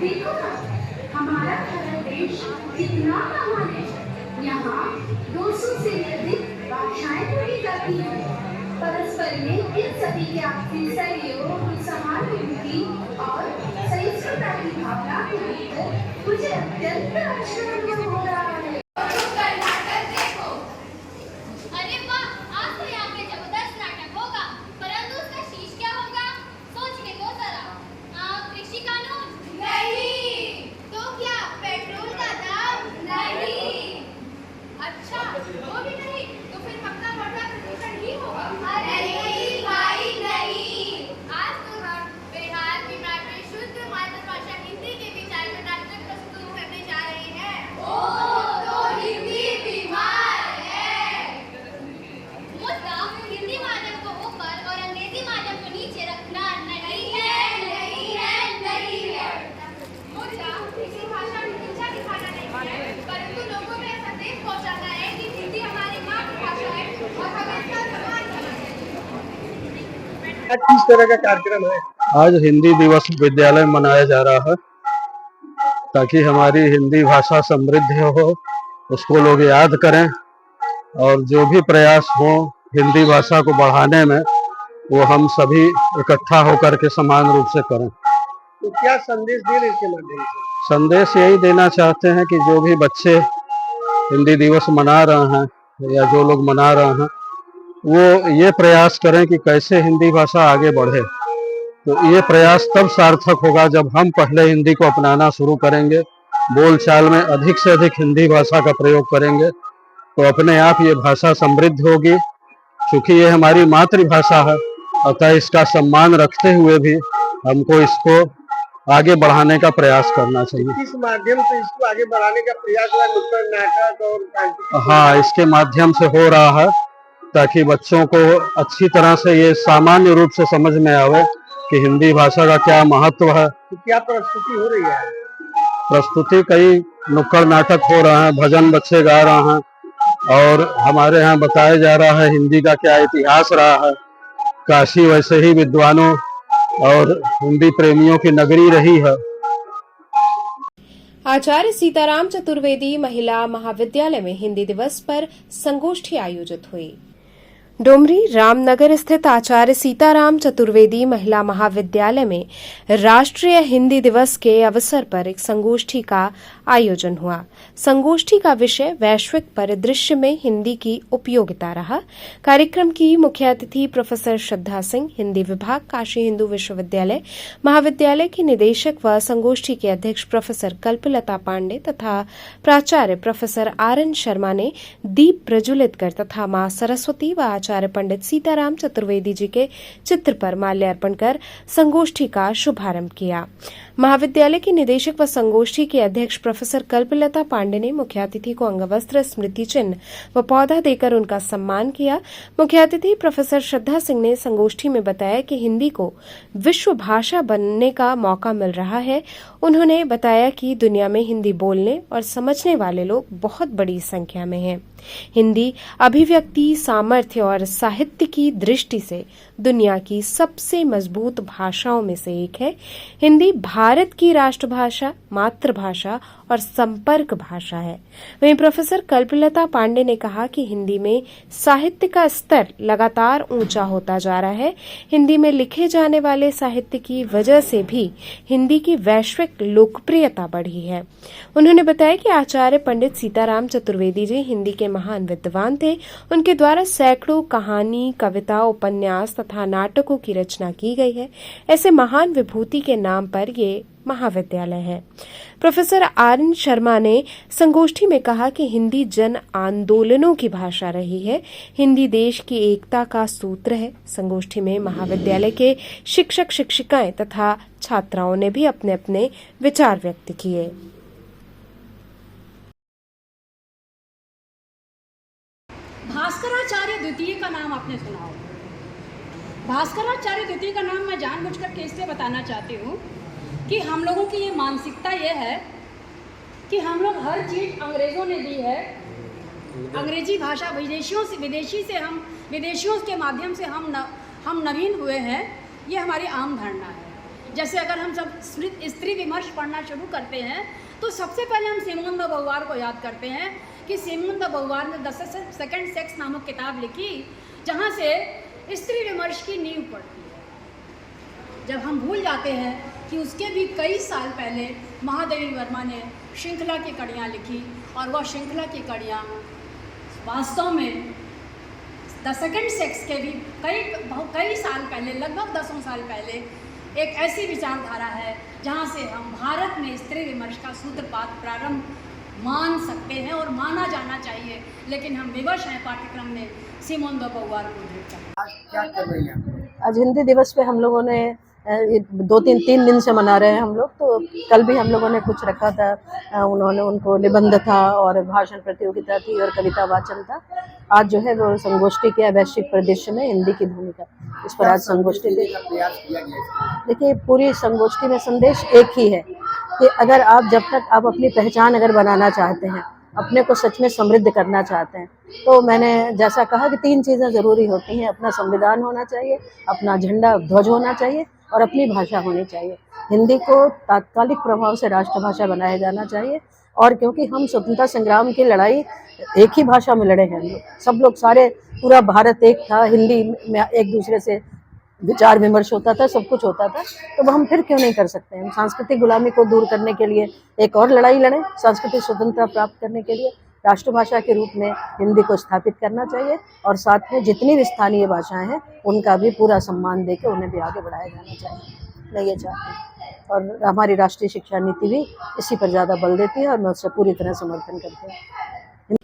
देखो ना, हमारा भारत देश कितना महान है। यहाँ 200 से अधिक भाषाएं बोली जाती हैं। परस्पर में इन सभी के आपसी सहयोग, सहानुभूति और सहिष्णुता की भावना को लेकर मुझे अत्यंत आश्चर्य हो रहा है। अरे वाह, आज तो यहाँ पे जबरदस्त नाटक होगा, परंतु उसका शीर्ष क्या होगा? सोचने दो जरा। कृषि कानून? नहीं। तो क्या पेट्रोल का दाम? नहीं। अच्छा, वो भी नहीं, तो फिर पक्का बढ़ता प्रदूषण ही होगा। अरे नहीं भाई नहीं। आज तो हम बिहार विभाग में शुद्ध मातृभाषा हिंदी के विचार में नाटक प्रस्तुत करने जा रहे हैं। ओह, तो हिंदी बीमार है। मुद्दा हिंदी माध्यम को ऊपर और अंग्रेजी माध्यम को नीचे रखना नहीं है, नहीं है, नहीं है। मुद्दा किसी भाषा में नीचा दिखाना नहीं है, परंतु लोगों में संदेश पहुंचाना है कि हिंदी हमारी मातृभाषा है और हमें इसका सम्मान करना चाहिए। किस तरह का कार्यक्रम है? आज हिंदी दिवस विद्यालय में मनाया जा रहा है ताकि हमारी हिंदी भाषा समृद्ध हो, उसको लोग याद करें और जो भी प्रयास हो हिंदी भाषा को बढ़ाने में वो हम सभी इकट्ठा होकर के समान रूप से करें। तो क्या संदेश दे रहे इसके माध्यम से? संदेश यही देना चाहते हैं कि जो भी बच्चे हिंदी दिवस मना रहे हैं या जो लोग मना रहे हैं वो ये प्रयास करें कि कैसे हिंदी भाषा आगे बढ़े। तो ये प्रयास तब सार्थक होगा जब हम पहले हिंदी को अपनाना शुरू करेंगे, बोलचाल में अधिक से अधिक हिंदी भाषा का प्रयोग करेंगे तो अपने आप ये भाषा समृद्ध होगी। चूँकि ये हमारी मातृभाषा है अतः इसका सम्मान रखते हुए भी हमको इसको आगे बढ़ाने का प्रयास करना चाहिए। किस माध्यम से इसको आगे बढ़ाने का प्रयास हुआ? नुक्कड़ नाटक और हाँ, इसके माध्यम से हो रहा है ताकि बच्चों को अच्छी तरह से ये सामान्य रूप से समझ में आवे कि हिंदी भाषा का क्या महत्व है। तो क्या प्रस्तुति हो रही है? प्रस्तुति कई नुक्कड़ नाटक हो रहे हैं, भजन बच्चे गा रहे हैं और हमारे यहाँ बताया जा रहा है हिंदी का क्या इतिहास रहा है। काशी वैसे ही विद्वानों और हिंदी प्रेमियों की नगरी रही है। आचार्य सीताराम चतुर्वेदी महिला महाविद्यालय में हिंदी दिवस पर संगोष्ठी आयोजित हुई। डोमरी रामनगर स्थित आचार्य सीताराम चतुर्वेदी महिला महाविद्यालय में राष्ट्रीय हिंदी दिवस के अवसर पर एक संगोष्ठी का आयोजन हुआ। संगोष्ठी का विषय वैश्विक परिदृश्य में हिंदी की उपयोगिता रहा। कार्यक्रम की मुख्य अतिथि प्रोफेसर श्रद्धा सिंह, हिंदी विभाग, काशी हिंदू विश्वविद्यालय महाविद्यालय की निदेशक व संगोष्ठी के अध्यक्ष प्रोफेसर कल्पलता पांडे तथा प्राचार्य प्रोफेसर आर.एन. शर्मा ने दीप प्रज्वलित कर तथा मां सरस्वती व आचार्य पंडित सीताराम चतुर्वेदी जी के चित्र पर माल्यार्पण कर संगोष्ठी का शुभारंभ किया। महाविद्यालय की निदेशक व संगोष्ठी के अध्यक्ष प्रोफेसर कल्पलता पांडे ने मुख्य अतिथि को अंगवस्त्र, स्मृति चिन्ह व पौधा देकर उनका सम्मान किया। मुख्य अतिथि प्रोफेसर श्रद्धा सिंह ने संगोष्ठी में बताया कि हिंदी को विश्व भाषा बनने का मौका मिल रहा है। उन्होंने बताया कि दुनिया में हिंदी बोलने और समझने वाले लोग बहुत बड़ी संख्या में हैं। हिंदी अभिव्यक्ति, सामर्थ्य और साहित्य की दृष्टि से दुनिया की सबसे मजबूत भाषाओं में से एक है। हिंदी भारत की राष्ट्रभाषा, मातृभाषा और संपर्क भाषा है। वहीं प्रोफेसर कल्पलता पांडे ने कहा कि हिंदी में साहित्य का स्तर लगातार ऊंचा होता जा रहा है। हिंदी में लिखे जाने वाले साहित्य की वजह से भी हिंदी की वैश्विक लोकप्रियता बढ़ी है। उन्होंने बताया कि आचार्य पंडित सीताराम चतुर्वेदी जी हिंदी के महान विद्वान थे। उनके द्वारा सैकड़ों कहानी, कविता, उपन्यास तथा नाटकों की रचना की गई है। ऐसे महान विभूति के नाम पर ये महाविद्यालय है। Professor RN. शर्मा ने संगोष्ठी में कहा कि हिंदी जन आंदोलनों की भाषा रही है। हिंदी देश की एकता का सूत्र है। संगोष्ठी में महाविद्यालय के शिक्षक, शिक्षिकाएं तथा छात्राओं ने भी अपने अपने विचार व्यक्त किए। भास्कराचार्य द्वितीय का नाम आपने सुना होगा। भास्कराचार्य द्वितीय का नाम मैं जानबूझकर के इसलिए बताना चाहती हूँ कि हम लोगों की ये मानसिकता ये है कि हम लोग हर चीज़ अंग्रेज़ों ने दी है। अंग्रेजी भाषा विदेशियों के माध्यम से हम नवीन हुए हैं, ये हमारी आम धारणा है। जैसे अगर हम सब स्त्री विमर्श पढ़ना शुरू करते हैं तो सबसे पहले हम सिमोन द बोवार को याद करते हैं कि सिमोन द बोवार ने द सेकंड सेक्स नामक किताब लिखी, जहाँ से स्त्री विमर्श की नींव पड़ती है। जब हम भूल जाते हैं कि उसके भी कई साल पहले महादेवी वर्मा ने श्रृंखला की कड़ियाँ लिखी और वह श्रृंखला की कड़ियाँ वास्तव में द सेकंड सेक्स के भी कई साल पहले, लगभग 10 साल पहले एक ऐसी विचारधारा है जहाँ से हम भारत में स्त्री विमर्श का सूत्रपात प्रारंभ मान सकते हैं और माना जाना चाहिए। लेकिन हम विवश हैं पाठ्यक्रम में सिमोन दो बोवार को देखकर। आज क्या कर रही हैं? आज हिंदी दिवस पे हम लोगों ने 2-3 दिन से मना रहे हैं हम लोग। तो कल भी हम लोगों ने कुछ रखा था, उन्होंने उनको निबंध था और भाषण प्रतियोगिता थी और कविता वाचन था। आज जो है वो संगोष्ठी किया वैश्विक परिदृश्य में हिंदी की भूमिका, इस पर आज संगोष्ठी की। देखिए, पूरी संगोष्ठी में संदेश एक ही है कि अगर आप जब तक आप अपनी पहचान अगर बनाना चाहते हैं, अपने को सच में समृद्ध करना चाहते हैं, तो मैंने जैसा कहा कि 3 चीज़ें ज़रूरी होती हैं। अपना संविधान होना चाहिए, अपना झंडा ध्वज होना चाहिए और अपनी भाषा होनी चाहिए। हिंदी को तात्कालिक प्रभाव से राष्ट्रभाषा बनाया जाना चाहिए। और क्योंकि हम स्वतंत्रता संग्राम की लड़ाई एक ही भाषा में लड़े हैं, हम लोग सब लोग, सारे पूरा भारत एक था, हिंदी में एक दूसरे से विचार विमर्श होता था, सब कुछ होता था। तो हम फिर क्यों नहीं कर सकते हैं? हम सांस्कृतिक गुलामी को दूर करने के लिए एक और लड़ाई लड़ें, सांस्कृतिक स्वतंत्रता प्राप्त करने के लिए राष्ट्रभाषा के रूप में हिंदी को स्थापित करना चाहिए और साथ में जितनी भी स्थानीय भाषाएं हैं उनका भी पूरा सम्मान देकर उन्हें भी आगे बढ़ाया जाना चाहिए। मैं ये चाहती हूँ और हमारी राष्ट्रीय शिक्षा नीति भी इसी पर ज़्यादा बल देती है और मैं उससे पूरी तरह समर्थन करती हूँ।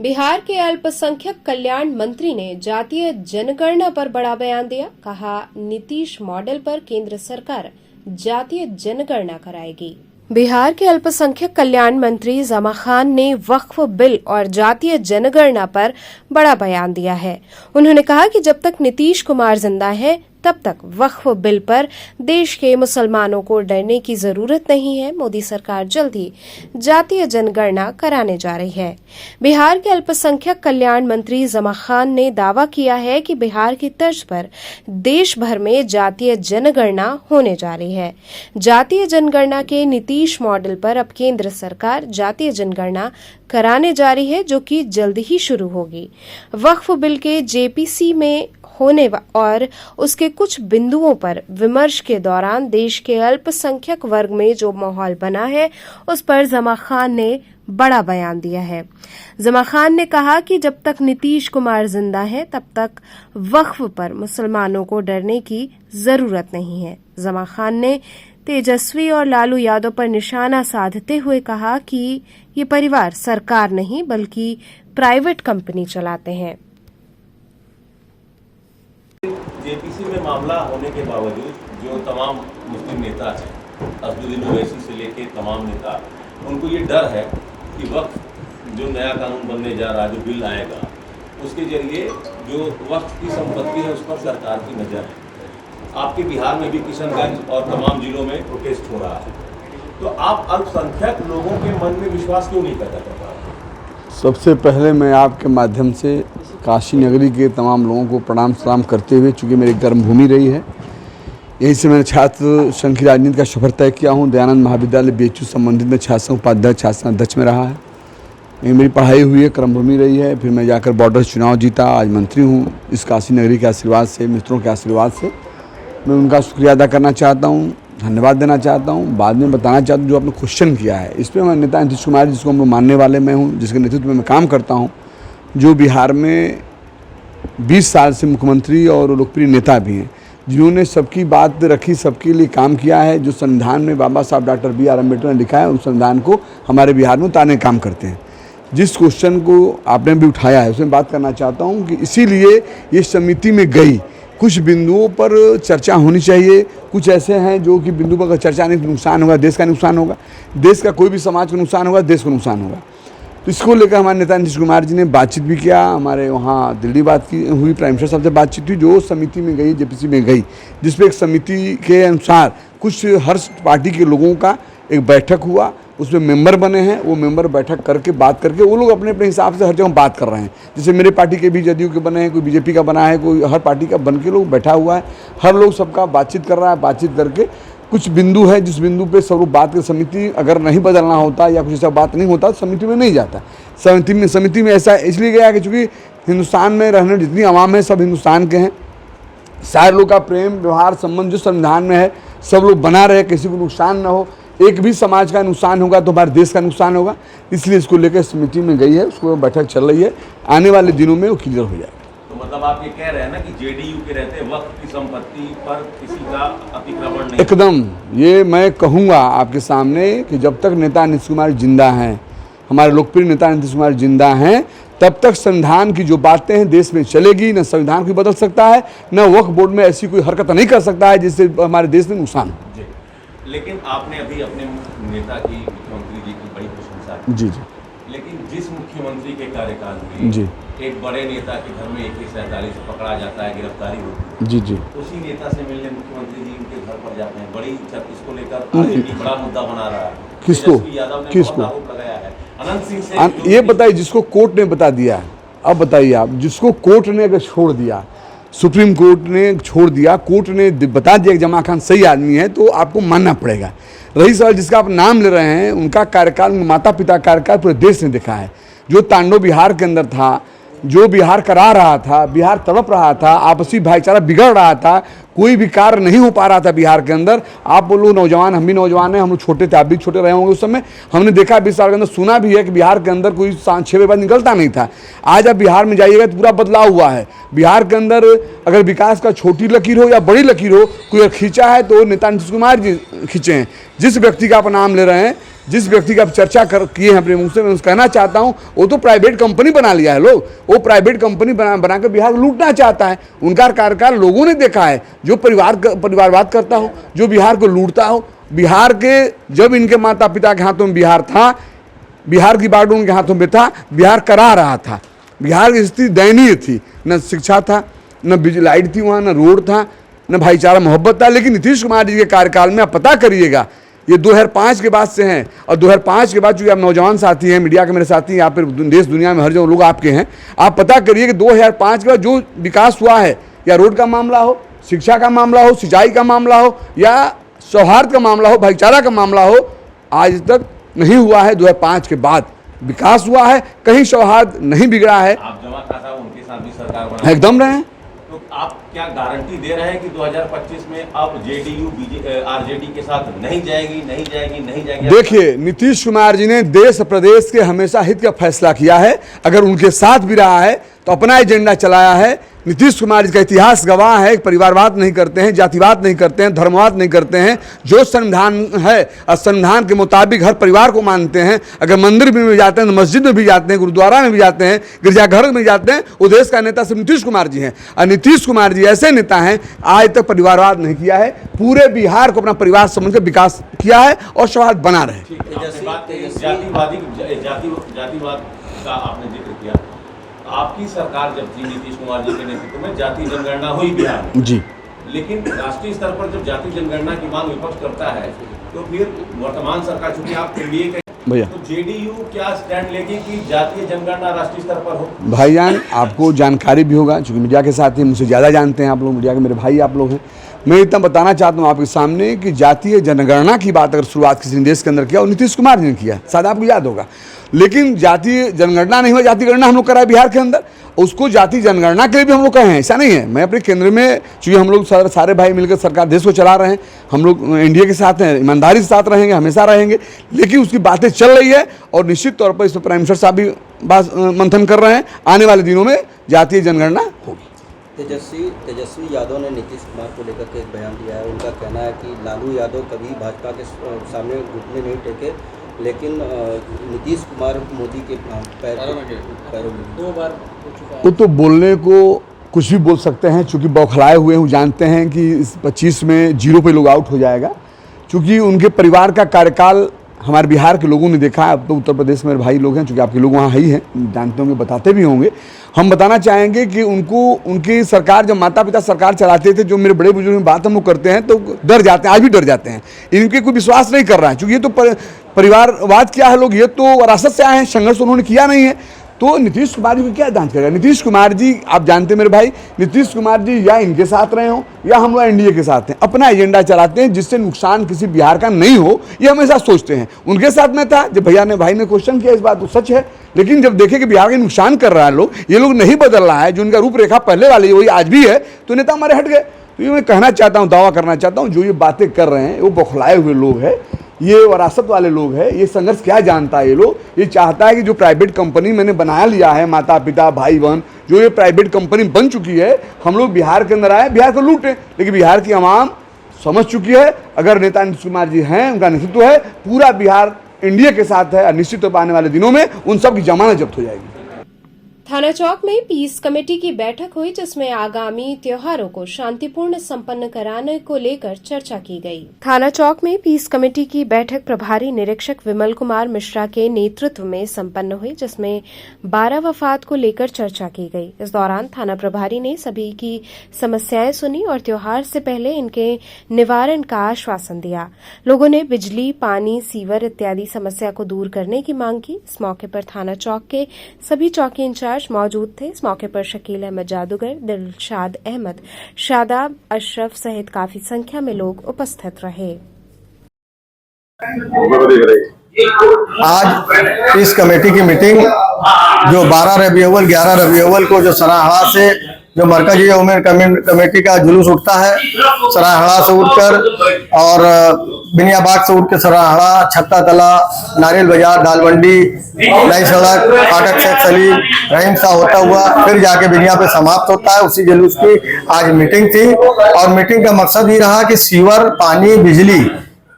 बिहार के अल्पसंख्यक कल्याण मंत्री ने जातीय जनगणना पर बड़ा बयान दिया। कहा, नीतीश मॉडल पर केंद्र सरकार जातीय जनगणना कराएगी। बिहार के अल्पसंख्यक कल्याण मंत्री जमा खान ने वक्फ बिल और जातीय जनगणना पर बड़ा बयान दिया है। उन्होंने कहा कि जब तक नीतीश कुमार जिंदा है तब तक वक्फ बिल पर देश के मुसलमानों को डरने की जरूरत नहीं है। मोदी सरकार जल्द ही जातीय जनगणना कराने जा रही है। बिहार के अल्पसंख्यक कल्याण मंत्री जमा खान ने दावा किया है कि बिहार की तर्ज पर देश भर में जातीय जनगणना होने जा रही है। जातीय जनगणना के नीतीश मॉडल पर अब केंद्र सरकार जातीय जनगणना कराने जा रही है, जो कि जल्द ही शुरू होगी। वक्फ बिल के जेपीसी में होने और उसके कुछ बिंदुओं पर विमर्श के दौरान देश के अल्पसंख्यक वर्ग में जो माहौल बना है उस पर जमा खान ने बड़ा बयान दिया है। जमा खान ने कहा कि जब तक नीतीश कुमार जिंदा है तब तक वक्फ पर मुसलमानों को डरने की जरूरत नहीं है। जमा खान ने तेजस्वी और लालू यादव पर निशाना साधते हुए कहा कि ये परिवार सरकार नहीं बल्कि प्राइवेट कंपनी चलाते हैं। जेपीसी में मामला होने के बावजूद जो तमाम मुस्लिम नेता हैं, असदुद्दीन ओवैसी से लेके तमाम नेता, उनको ये डर है कि वक्फ जो नया कानून बनने जा रहा है, जो बिल आएगा, उसके जरिए जो वक्फ की संपत्ति है उस पर सरकार की नज़र है। आपके बिहार में भी किशनगंज और तमाम जिलों में प्रोटेस्ट हो रहा है, तो आप अल्पसंख्यक लोगों के मन में विश्वास क्यों नहीं करना चाहता? सबसे पहले मैं आपके माध्यम से काशी नगरी के तमाम लोगों को प्रणाम सलाम करते हुए, चूँकि मेरी कर्मभूमि रही है, यहीं से मैंने छात्र संघ की राजनीति का सफर तय किया हूँ। दयानंद महाविद्यालय BHU संबंधित में छात्र संघ उपाध्यक्ष, छात्र संघ अध्यक्ष में रहा है। यही मेरी पढ़ाई हुई है, कर्मभूमि रही है। फिर मैं जाकर बॉर्डर चुनाव जीता, आज मंत्री हूँ। इस काशी नगरी के आशीर्वाद से, मित्रों के आशीर्वाद से मैं उनका शुक्रिया अदा करना चाहता हूँ, धन्यवाद देना चाहता हूँ। बाद में बताना चाहता हूँ जो आपने क्वेश्चन किया है इस पर, मैं नेता नीतीश कुमार जिसको हम लोग मानने वाले मैं हूँ, जिसके नेतृत्व में मैं काम करता हूँ, जो बिहार में 20 साल से मुख्यमंत्री और लोकप्रिय नेता भी हैं, जिन्होंने सबकी बात रखी, सबके लिए काम किया है। जो संविधान में बाबा साहब डॉक्टर BR अम्बेडकर ने लिखा है, उस संविधान को हमारे बिहार में उतारने काम करते हैं। जिस क्वेश्चन को आपने भी उठाया है उसमें बात करना चाहता हूँ कि इसीलिए ये समिति में गई। कुछ बिंदुओं पर चर्चा होनी चाहिए, कुछ ऐसे हैं जो कि बिंदु पर चर्चा नहीं तो नुकसान होगा, देश का नुकसान होगा, देश का कोई भी समाज को नुकसान होगा, देश को नुकसान होगा। तो इसको लेकर हमारे नेता नीतीश कुमार जी ने बातचीत भी किया। हमारे वहाँ दिल्ली बात की हुई, प्राइम मिनिस्टर साहब से बातचीत हुई, जो समिति में गई, जेपीसी में गई, जिसपे एक समिति के अनुसार कुछ हर पार्टी के लोगों का एक बैठक हुआ, उसमें मेंबर बने हैं। वो मेंबर बैठक करके बात करके वो लोग अपने अपने हिसाब से हर जगह बात कर रहे हैं। जैसे मेरे पार्टी के भी जदयू के बने हैं, कोई बीजेपी का बना है, कोई हर पार्टी का बन के लोग बैठा हुआ है। हर लोग सबका बातचीत कर रहा है। बातचीत करके कुछ बिंदु है जिस बिंदु पे सब लोग बात कर, समिति अगर नहीं बदलना होता या कुछ ऐसा बात नहीं होता तो समिति में नहीं जाता। समिति में ऐसा इसलिए गया कि चूँकि हिंदुस्तान में रहने जितनी आवाम है सब हिंदुस्तान के हैं, सारे लोग का प्रेम व्यवहार संबंध जो संविधान में है सब लोग बना रहे, किसी को नुकसान ना हो। एक भी समाज का नुकसान होगा तो हमारे देश का नुकसान होगा, इसलिए इसको लेकर समिति में गई है, उसको बैठक चल रही है, आने वाले दिनों में वो क्लियर हो जाएगा। तो मतलब आप ये कह रहे हैं ना कि जेडीयू के रहते वक्त की संपत्ति पर किसी का अतिक्रमण नहीं? एकदम, ये मैं कहूँगा आपके सामने कि जब तक नेता नीतीश कुमार जिंदा हैं, हमारे लोकप्रिय नेता नीतीश कुमार जिंदा हैं, तब तक संविधान की जो बातें हैं देश में चलेगी। न संविधान को बदल सकता है, न वक्फ बोर्ड में ऐसी कोई हरकत नहीं कर सकता है जिससे हमारे देश में नुकसान हो। लेकिन आपने अभी अपने नेता की, मुख्यमंत्री जी की बड़ी प्रशंसा की। जी जी। लेकिन जिस मुख्यमंत्री के कार्यकाल में जी एक बड़े नेता के घर में AK-47 पकड़ा जाता है, गिरफ्तारी होती है, जी जी, उसी नेता से मिलने मुख्यमंत्री जी उनके घर पर जाते हैं। बड़ी इसको लेकर आरजेडी बड़ा मुद्दा बना रहा है। किसको यादव ने किसको आरोप लगाया है अनंत सिंह से। ये बताइए, जिसको कोर्ट ने बता दिया, अब बताइए आप, जिसको कोर्ट ने अगर छोड़ दिया, सुप्रीम कोर्ट ने छोड़ दिया, कोर्ट ने बता दिया कि जमा खान सही आदमी है, तो आपको मानना पड़ेगा। रही सवाल जिसका आप नाम ले रहे हैं, उनका कार्यकाल, माता पिता कार्यकाल पूरे देश ने देखा है। जो तांडव बिहार के अंदर था, जो बिहार करा रहा था, बिहार तड़प रहा था, आपसी भाईचारा बिगड़ रहा था, कोई भी कार्य नहीं हो पा रहा था बिहार के अंदर। आप बोलो नौजवान, हम भी नौजवान हैं, हम लोग छोटे थे, आप भी छोटे रहे होंगे उस समय। हमने देखा 20 साल के अंदर, सुना भी है कि बिहार के अंदर कोई 6 बजे बाद निकलता नहीं था। आज आप बिहार में जाइएगा तो पूरा बदलाव हुआ है। बिहार के अंदर अगर विकास का छोटी लकीर हो या बड़ी लकीर हो, कोई खींचा है तो नेता नीतीश कुमार जी खींचे हैं। जिस व्यक्ति का आप नाम ले रहे हैं, जिस व्यक्ति का आप चर्चा किए हैं अपने मुंह से, मैं कहना चाहता हूं, वो तो प्राइवेट कंपनी बना लिया है लोग। वो प्राइवेट कंपनी बनाकर बिहार लूटना चाहता है। उनका कार्यकाल लोगों ने देखा है। जो परिवारवाद करता हो, जो बिहार को लूटता हो, बिहार के जब इनके माता पिता के हाथों में बिहार था, बिहार की बागडोर उनके हाथों में था, बिहार करा रहा था। बिहार की स्थिति दयनीय थी, न शिक्षा था, न बिजली लाइट थी वहाँ, न रोड था, न भाईचारा मोहब्बत था। लेकिन नीतीश कुमार जी के कार्यकाल में आप पता करिएगा, ये 2005 के बाद से हैं, और 2005 के बाद चूँकि आप नौजवान साथी हैं, मीडिया के मेरे साथी हैं, यहाँ पर देश दुनिया में हर जगह लोग आपके हैं, आप पता करिए कि 2005 के बाद जो विकास हुआ है, या रोड का मामला हो, शिक्षा का मामला हो, सिंचाई का मामला हो, या सौहार्द का मामला हो, भाईचारा का मामला हो, आज तक नहीं हुआ है। 2005 के बाद विकास हुआ है, कहीं सौहार्द नहीं बिगड़ा है। आप जमा खाता उनके साथ भी सरकार बना एकदम रहे हैं। तो आप क्या गारंटी दे रहे हैं कि 2025 में अब जेडीयू आरजेडी के साथ नहीं जाएगी? देखिए, नीतीश कुमार जी ने देश प्रदेश के हमेशा हित का फैसला किया है। अगर उनके साथ भी रहा है तो अपना एजेंडा चलाया है। नीतीश कुमार जी का इतिहास गवाह है, परिवारवाद नहीं करते हैं, जातिवाद नहीं करते हैं, धर्मवाद नहीं करते हैं। जो संविधान है और संविधान के मुताबिक हर परिवार को मानते हैं। अगर मंदिर में भी जाते हैं तो मस्जिद में भी जाते हैं, गुरुद्वारा में भी जाते हैं, गिरजाघर में जाते हैं। वो देश का नेता सिर्फ नीतीश कुमार जी हैं। और नीतीश कुमार जी ऐसे नेता हैं, आज तक परिवारवाद नहीं किया है, पूरे बिहार को अपना परिवार समझ कर विकास किया है और सौहार्द बना रहे। जातिवाद का आपने जिक्र किया, आपकी सरकार जब थी नीतीश कुमार जी के नेतृत्व में जाति जनगणना हुई बिहार में जी, लेकिन राष्ट्रीय स्तर पर जब जाति जनगणना की मांग विपक्ष करता है तो फिर वर्तमान सरकार, चूंकि आप एनडीए के, भैया तो जेडीयू क्या स्टैंड लेगी कि जातीय जनगणना राष्ट्रीय स्तर पर हो? भाईजान, आपको जानकारी भी होगा, चूंकि मीडिया के साथ ही मुझसे ज़्यादा जानते हैं आप लोग, मीडिया के मेरे भाई आप लोग हैं। मैं इतना बताना चाहता हूँ आपके सामने कि जातीय जनगणना की बात अगर शुरुआत किसी देश के अंदर किया और नीतीश कुमार जी ने किया, शायद आपको याद होगा। लेकिन जातीय जनगणना नहीं हुआ, जाति गणना हम लोग कराए बिहार के अंदर, उसको जाति जनगणना के लिए भी हम लोग कहे हैं, ऐसा नहीं है। मैं अपने केंद्र में, चूँकि हम लोग सारे भाई मिलकर सरकार देश को चला रहे हैं, हम लोग एनडीए के साथ हैं, ईमानदारी के साथ रहेंगे, हमेशा रहेंगे। लेकिन उसकी बातें चल रही है और निश्चित तौर पर इस पर प्राइम मिनिस्टर साहब भी मंथन कर रहे हैं। आने वाले दिनों में जातीय जनगणना होगी। तेजस्वी यादव ने नीतीश कुमार को लेकर के एक बयान दिया है। उनका कहना है कि लालू यादव कभी भाजपा के सामने घुटने नहीं टेके, लेकिन नीतीश कुमार मोदी के पैरों में 2 बार वो तो बोलने को कुछ भी बोल सकते हैं, चूँकि बौखलाए हुए हैं। जानते हैं कि इस 25 में 0 पे लोग आउट हो जाएगा, चूँकि उनके परिवार का कार्यकाल हमारे बिहार के लोगों ने देखा है। अब तो उत्तर प्रदेश में मेरे भाई लोग हैं, चूँकि आपके लोग वहाँ ही हैं, जानते होंगे, बताते भी होंगे। हम बताना चाहेंगे कि उनकी सरकार, जब माता पिता सरकार चलाते थे, जो मेरे बड़े बुजुर्ग में बात हम लोग करते हैं तो डर जाते हैं, आज भी डर जाते हैं। इनके कोई विश्वास नहीं कर रहा है, चूँकि ये तो परिवारवाद क्या है, लोग ये तो विरासत से आए हैं, संघर्ष उन्होंने किया नहीं है। तो नीतीश कुमार जी को क्या जांच करेगा? नीतीश कुमार जी, आप जानते हैं मेरे भाई, नीतीश कुमार जी या इनके साथ रहे हो या हम लोग एनडीए के साथ हैं, अपना एजेंडा चलाते हैं जिससे नुकसान किसी बिहार का नहीं हो, ये हमेशा सोचते हैं। उनके साथ में था, जब भाई ने क्वेश्चन किया इस बात तो सच है, लेकिन जब देखे कि बिहार के नुकसान कर रहा है लोग, ये लोग नहीं बदल रहा है, जो उनका रूपरेखा पहले वाली वही आज भी है, तो नेता हमारे हट गए। तो ये मैं कहना चाहता हूँ, दावा करना चाहता हूँ, जो ये बातें कर रहे हैं वो बौखलाए हुए लोग हैं, ये वरासत वाले लोग हैं। ये संघर्ष क्या जानता है? ये लोग ये चाहता है कि जो प्राइवेट कंपनी मैंने बना लिया है, माता पिता भाई बहन, जो ये प्राइवेट कंपनी बन चुकी है, हम लोग बिहार के अंदर आए, बिहार को लूटें। लेकिन बिहार की आवाम समझ चुकी है, अगर नेता नीतीश कुमार जी हैं, उनका नेतृत्व है, पूरा बिहार एनडीए के साथ है, और निश्चित तौर पर आने वाले दिनों में उन सब की जमानत जब्त हो जाएगी। थाना चौक में पीस कमेटी की बैठक हुई, जिसमें आगामी त्योहारों को शांतिपूर्ण संपन्न कराने को लेकर चर्चा की गई। थाना चौक में पीस कमेटी की बैठक प्रभारी निरीक्षक विमल कुमार मिश्रा के नेतृत्व में संपन्न हुई, जिसमें 12 वफात को लेकर चर्चा की गई। इस दौरान थाना प्रभारी ने सभी की समस्याएं सुनी और त्योहार से पहले इनके निवारण का आश्वासन दिया। लोगों ने बिजली, पानी, सीवर इत्यादि समस्या को दूर करने की मांग की। इस मौके पर थाना चौक के सभी चौकी इंचार्ज मौजूद थे। इस मौके पर शकील अहमद जादूगर, दिलशाद अहमद, शादाब अशरफ सहित काफी संख्या में लोग उपस्थित रहे। आज इस कमेटी की मीटिंग जो 12 रबी अव्वल 11 रबी अव्वल को जो सराहड़ा से जो मरकजी उमेर कमेटी का जुलूस उठता है, सराहड़ा से उठकर और बिनियाबाग से उठ के सराहड़ा, छत्ता तला, नारियल बाजार, दालमंडी, नई सड़क, फाटक शेख सलीम, रहीम सा होता हुआ फिर जाके बिनिया पे समाप्त होता है। उसी जुलूस की आज मीटिंग थी और मीटिंग का मकसद ये रहा कि सीवर, पानी, बिजली,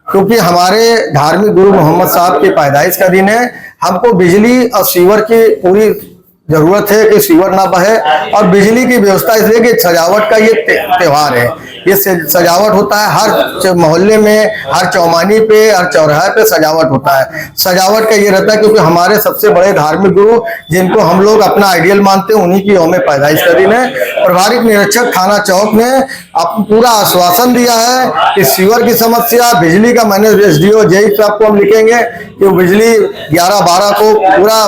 क्योंकि हमारे धार्मिक गुरु मोहम्मद साहब की पैदाइश का दिन है, हमको बिजली और सीवर की पूरी जरूरत है कि सीवर ना बहे और बिजली की व्यवस्था, इसलिए कि सजावट का ये त्योहार है। ये सजावट होता है हर मोहल्ले में, हर चौमानी पे, हर चौराहे पे सजावट होता है। सजावट का ये रहता है क्योंकि हमारे सबसे बड़े धार्मिक गुरु जिनको हम लोग अपना आइडियल मानते हैं, उन्हीं की यौम पैदाइश का दिन है। प्रभारी निरीक्षक थाना चौक ने पूरा आश्वासन दिया है कि सीवर की समस्या, बिजली का, मैंने एसडीओ जेई साहब को हम लिखेंगे कि बिजली 11-12 को पूरा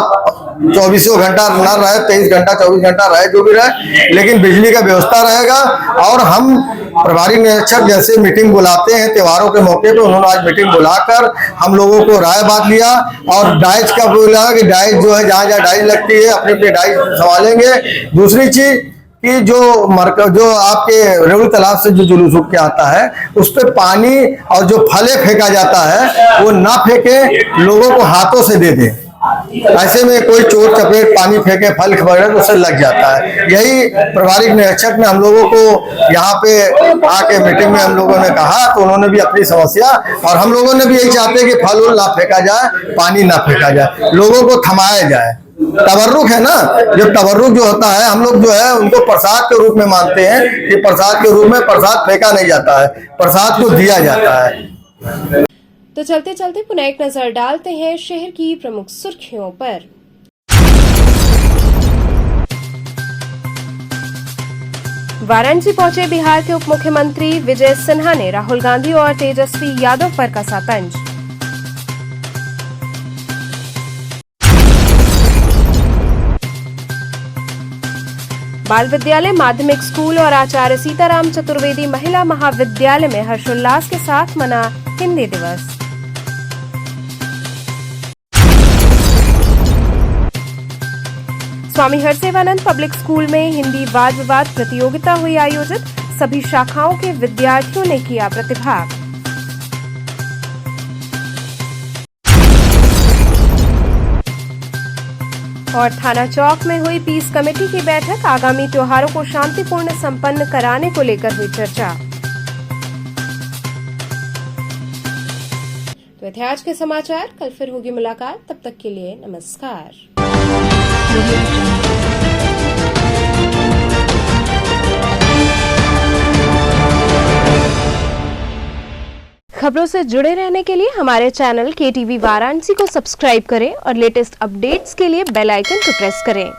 24 घंटा ना रहे, 23 घंटा 24 घंटा रहे, जो भी रहे, लेकिन बिजली का व्यवस्था रहेगा। और हम प्रभारी निरीक्षक जैसे मीटिंग बुलाते हैं त्योहारों के मौके पे, उन्होंने आज मीटिंग बुलाकर हम लोगों को राय बात लिया और डाइज का बोला कि डाइज जो है जहाँ जहाँ डाइज लगती है अपने अपने डाइज संभालेंगे। दूसरी चीज कि जो आपके रेवड़ी तालाब से जो जुलूस उठ के आता है उस पर पानी और जो फले फेंका जाता है वो ना फेंके, लोगों को हाथों से दे दे। ऐसे में कोई चोर चपेट पानी फेंके, फल वगैरह तो उससे लग जाता है। यही प्रभारी निरीक्षक ने हम लोगों को यहाँ पे आके मीटिंग में हम लोगों ने कहा, तो उन्होंने भी अपनी समस्या, और हम लोगों ने भी यही चाहते हैं कि फल उल ना फेंका जाए, पानी ना फेंका जाए, लोगों को थमाया जाए। तबर्रुक है ना, जब तबर्रुक जो होता है, हम लोग जो है उनको प्रसाद के रूप में मानते हैं कि प्रसाद के रूप में प्रसाद फेंका नहीं जाता है, प्रसाद को दिया जाता है। तो चलते चलते पुनः एक नजर डालते हैं शहर की प्रमुख सुर्खियों पर। वाराणसी पहुंचे बिहार के उप मुख्यमंत्री विजय सिन्हा ने राहुल गांधी और तेजस्वी यादव पर कसा तंज। बाल विद्यालय, माध्यमिक स्कूल और आचार्य सीताराम चतुर्वेदी महिला महाविद्यालय में हर्षोल्लास के साथ मना हिंदी दिवस। स्वामी हरसेवानंद पब्लिक स्कूल में हिंदी वाद विवाद प्रतियोगिता हुई आयोजित, सभी शाखाओं के विद्यार्थियों ने किया प्रतिभाग। और थाना चौक में हुई पीस कमेटी की बैठक, आगामी त्योहारों को शांतिपूर्ण संपन्न कराने को लेकर हुई चर्चा। तो थे आज के समाचार, कल फिर होगी मुलाकात, तब तक के लिए नमस्कार। खबरों से जुड़े रहने के लिए हमारे चैनल KTV वाराणसी को सब्सक्राइब करें और लेटेस्ट अपडेट्स के लिए बेल आइकन को प्रेस करें।